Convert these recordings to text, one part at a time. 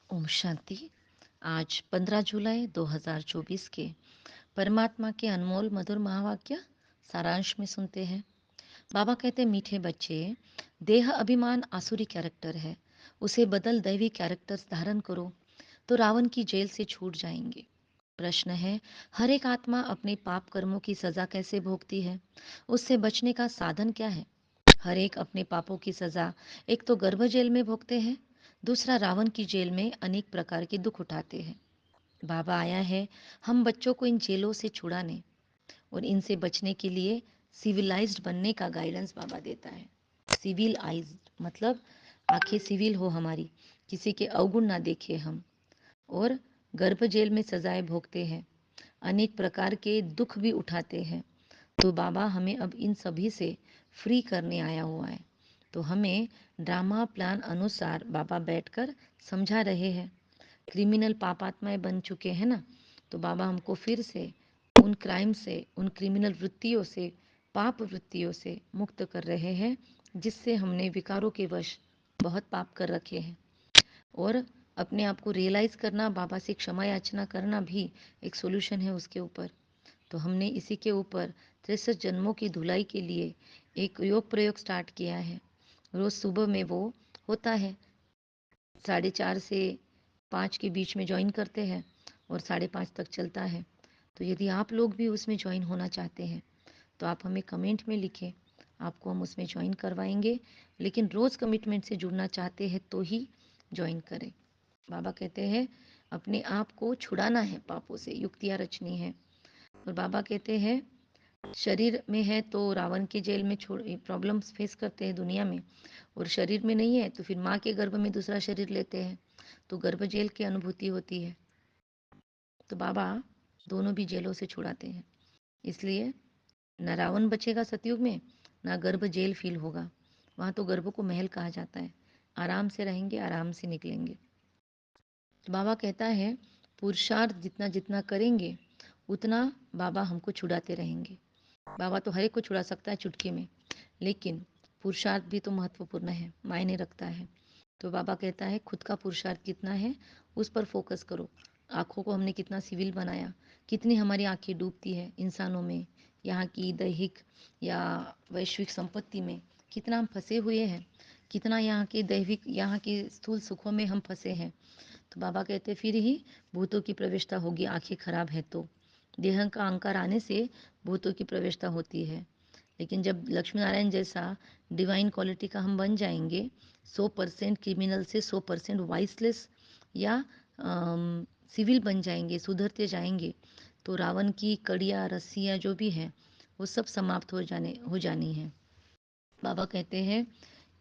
ओम शांति। आज 15 जुलाई 2024 के परमात्मा के अनमोल मधुर महावाक्य सारांश में सुनते हैं। बाबा कहते हैं, मीठे बच्चे, देह अभिमान आसुरी कैरेक्टर है, उसे बदल दैवी कैरेक्टर्स धारण करो तो रावण की जेल से छूट जाएंगे। प्रश्न है, हर एक आत्मा अपने पाप कर्मों की सजा कैसे भोगती है? उससे बचने का साधन क्या है? हर एक अपने पापों की सजा एक तो गर्भ जेल में भोगते हैं, दूसरा रावण की जेल में अनेक प्रकार के दुख उठाते हैं। बाबा आया है हम बच्चों को इन जेलों से छुड़ाने और इनसे बचने के लिए सिविलाइज्ड बनने का गाइडेंस बाबा देता है। सिविल आइज मतलब आंखें सिविल हो हमारी, किसी के अवगुण ना देखे हम। और गर्भ जेल में सजाएं भोगते हैं, अनेक प्रकार के दुख भी उठाते हैं। तो बाबा हमें अब इन सभी से फ्री करने आया हुआ है। तो हमें ड्रामा प्लान अनुसार बाबा बैठकर समझा रहे हैं। क्रिमिनल पापात्माएं बन चुके हैं ना, तो बाबा हमको फिर से उन क्राइम से, उन क्रिमिनल वृत्तियों से, पाप वृत्तियों से मुक्त कर रहे हैं, जिससे हमने विकारों के वश बहुत पाप कर रखे हैं। और अपने आप को रियलाइज़ करना, बाबा से क्षमा याचना करना भी एक सोल्यूशन है उसके ऊपर। तो हमने इसी के ऊपर 63 जन्मों की धुलाई के लिए एक योग प्रयोग स्टार्ट किया है। रोज़ सुबह में वो होता है, 4:30 से 5 के बीच में ज्वाइन करते हैं और 5:30 तक चलता है। तो यदि आप लोग भी उसमें ज्वाइन होना चाहते हैं तो आप हमें कमेंट में लिखें, आपको हम उसमें ज्वाइन करवाएंगे। लेकिन रोज़ कमिटमेंट से जुड़ना चाहते हैं तो ही ज्वाइन करें। बाबा कहते हैं अपने आप को छुड़ाना है, पापों से युक्तियाँ रचनी है। और बाबा कहते हैं शरीर में है तो रावण की जेल में छोड़ प्रॉब्लम्स फेस करते हैं दुनिया में, और शरीर में नहीं है तो फिर माँ के गर्भ में दूसरा शरीर लेते हैं, तो गर्भ जेल की अनुभूति होती है। तो बाबा दोनों भी जेलों से छुड़ाते हैं, इसलिए न रावण बचेगा सतयुग में, ना गर्भ जेल फील होगा। वहाँ तो गर्भ को महल कहा जाता है, आराम से रहेंगे, आराम से निकलेंगे। तो बाबा कहता है पुरुषार्थ जितना जितना करेंगे उतना बाबा हमको छुड़ाते रहेंगे। बाबा तो हर एक को छुड़ा सकता है चुटकी में, लेकिन पुरुषार्थ भी तो महत्वपूर्ण है, मायने रखता है। तो बाबा कहता है खुद का पुरुषार्थ कितना है उस पर फोकस करो। आँखों को हमने कितना सिविल बनाया, कितनी हमारी आँखें डूबती है इंसानों में, यहाँ की दैहिक या वैश्विक संपत्ति में कितना हम फंसे हुए हैं, कितना यहाँ के दैविक, यहाँ के स्थूल सुखों में हम फंसे हैं। तो बाबा कहते फिर ही भूतों की प्रवेशता होगी, आँखें खराब है तो। देह का अहंकार आने से भूतों की प्रवेशता होती है, लेकिन जब लक्ष्मी नारायण जैसा डिवाइन क्वालिटी का हम बन जाएंगे, 100% क्रिमिनल से 100% वाइसलेस या सिविल बन जाएंगे, सुधरते जाएंगे, तो रावण की कड़ियाँ रस्सियाँ जो भी हैं वो सब समाप्त हो जानी है। बाबा कहते हैं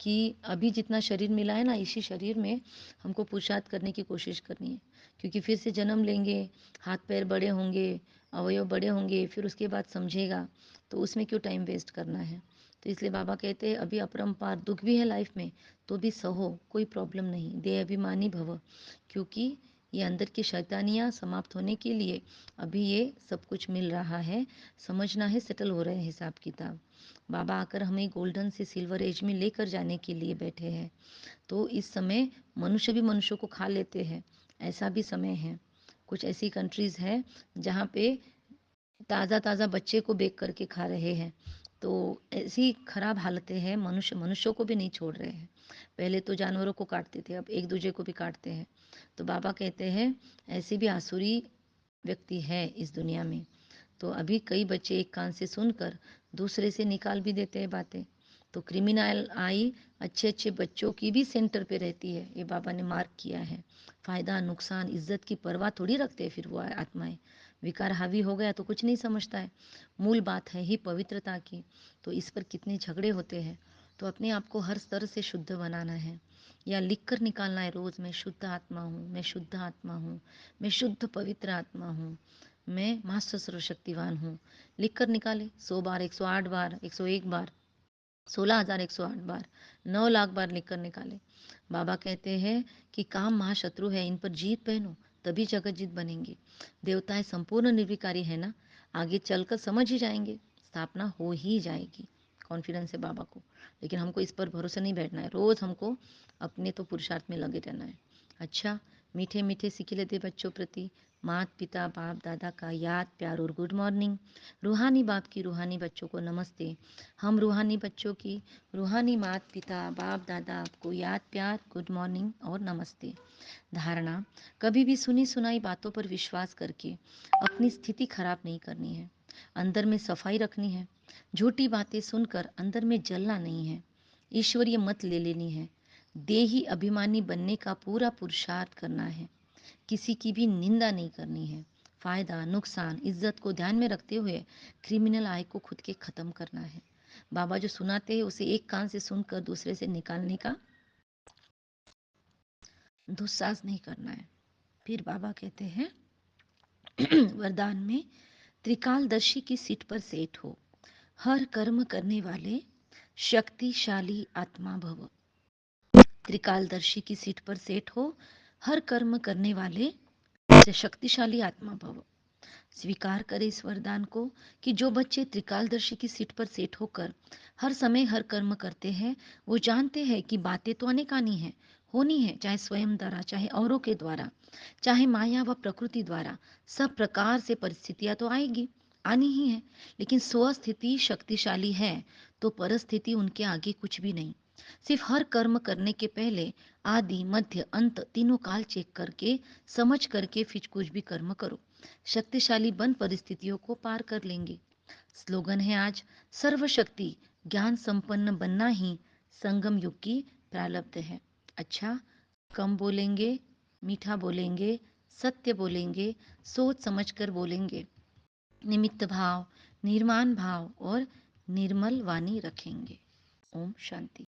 कि अभी जितना शरीर मिला है ना, इसी शरीर में हमको पुरुषार्थ करने की कोशिश करनी है, क्योंकि फिर से जन्म लेंगे, हाथ पैर बड़े होंगे, अवयव बड़े होंगे, फिर उसके बाद समझेगा, तो उसमें क्यों टाइम वेस्ट करना है। तो इसलिए बाबा कहते हैं अभी अपरंपार दुख भी है लाइफ में तो भी सहो, कोई प्रॉब्लम नहीं, दे अभिमानी भव, क्योंकि ये अंदर की शैतानियाँ समाप्त होने के लिए अभी ये सब कुछ मिल रहा है, समझना है, सेटल हो रहे हैं हिसाब किताब। बाबा आकर हमें गोल्डन से सिल्वर एज में लेकर जाने के लिए बैठे हैं। तो इस समय मनुष्य भी मनुष्य को खा लेते हैं, ऐसा भी समय है। कुछ ऐसी कंट्रीज़ हैं जहाँ पे ताज़ा ताज़ा बच्चे को बेच करके खा रहे हैं। तो ऐसी खराब हालतें हैं, मनुष्य मनुष्यों को भी नहीं छोड़ रहे हैं। पहले तो जानवरों को काटते थे, अब एक दूसरे को भी काटते हैं। तो बाबा कहते हैं ऐसी भी आसुरी व्यक्ति है इस दुनिया में। तो अभी कई बच्चे एक कान से सुनकर दूसरे से निकाल भी देते हैं बातें। तो क्रिमिनल आई अच्छे अच्छे बच्चों की भी सेंटर पे रहती है, ये बाबा ने मार्क किया है। फ़ायदा नुकसान इज्जत की परवाह थोड़ी रखते हैं फिर वो आत्माएं। विकार हावी हो गया तो कुछ नहीं समझता है, मूल बात है ही पवित्रता की। तो इस पर कितने झगड़े होते हैं। तो अपने आप को हर स्तर से शुद्ध बनाना है, या लिख कर निकालना है रोज़, मैं शुद्ध आत्मा हूँ, मैं शुद्ध आत्मा हूँ, मैं शुद्ध पवित्र आत्मा हूँ, मैं मास्टर सर्वशक्तिवान हूँ। लिख कर निकाले 100 बार, 108 बार, 101 बार, 16,108 बार, 9 लाख बार लिख कर निकाले। बाबा कहते हैं कि काम महाशत्रु है, इन पर जीत पहनो तभी जगत जीत बनेंगे। देवताएं संपूर्ण निर्विकारी है ना, आगे चलकर समझ ही जाएंगे, स्थापना हो ही जाएगी। कॉन्फिडेंस है बाबा को, लेकिन हमको इस पर भरोसा नहीं बैठना है, रोज़ हमको अपने तो पुरुषार्थ में लगे रहना है। अच्छा, मीठे मीठे सिखिले दे बच्चों प्रति माता पिता बाप दादा का याद प्यार और गुड मॉर्निंग। रूहानी बाप की रूहानी बच्चों को नमस्ते। हम रूहानी बच्चों की रूहानी माता पिता बाप दादा आपको याद प्यार गुड मॉर्निंग और नमस्ते। धारणा: कभी भी सुनी सुनाई बातों पर विश्वास करके अपनी स्थिति खराब नहीं करनी है। अंदर में सफाई रखनी है। झूठी बातें सुनकर अंदर में जलना नहीं है। ईश्वरीय मत ले लेनी है। देही अभिमानी बनने का पूरा पुरुषार्थ करना है। किसी की भी निंदा नहीं करनी है। फायदा नुकसान इज्जत को ध्यान में रखते हुए क्रिमिनल आय को खुद के खत्म करना है। बाबा जो सुनाते हैं उसे एक कान से सुनकर दूसरे से निकालने का दुस्साहस नहीं करना है। फिर बाबा कहते हैं वरदान में त्रिकालदर्शी की सीट पर सेट हो, हर कर्म करने वाले शक्तिशाली आत्मा भव। त्रिकालदर्शी की सीट पर सेट हो, हर कर्म करने वाले शक्तिशाली आत्मा भव। स्वीकार करें इस वरदान को कि जो बच्चे त्रिकालदर्शी की सीट पर सेट होकर हर समय हर कर्म करते हैं, वो जानते हैं कि बातें तो अनेक आनी है, होनी है, चाहे स्वयं द्वारा, चाहे औरों के द्वारा, चाहे माया व प्रकृति द्वारा। सब प्रकार से परिस्थितियां तो आएगी, आनी ही है। लेकिन स्वस्थिति शक्तिशाली है तो परिस्थिति उनके आगे कुछ भी नहीं। सिर्फ हर कर्म करने के पहले आदि मध्य अंत तीनों काल चेक करके समझ करके फिर कुछ भी कर्म करो। शक्तिशाली बन परिस्थितियों को पार कर लेंगे। स्लोगन है आज: सर्वशक्ति ज्ञान संपन्न बनना ही संगम युग की प्रारब्ध है। अच्छा, कम बोलेंगे, मीठा बोलेंगे, सत्य बोलेंगे, सोच समझकर बोलेंगे, निमित्त भाव, निर्माण भाव और निर्मल वाणी रखेंगे। ओम शांति।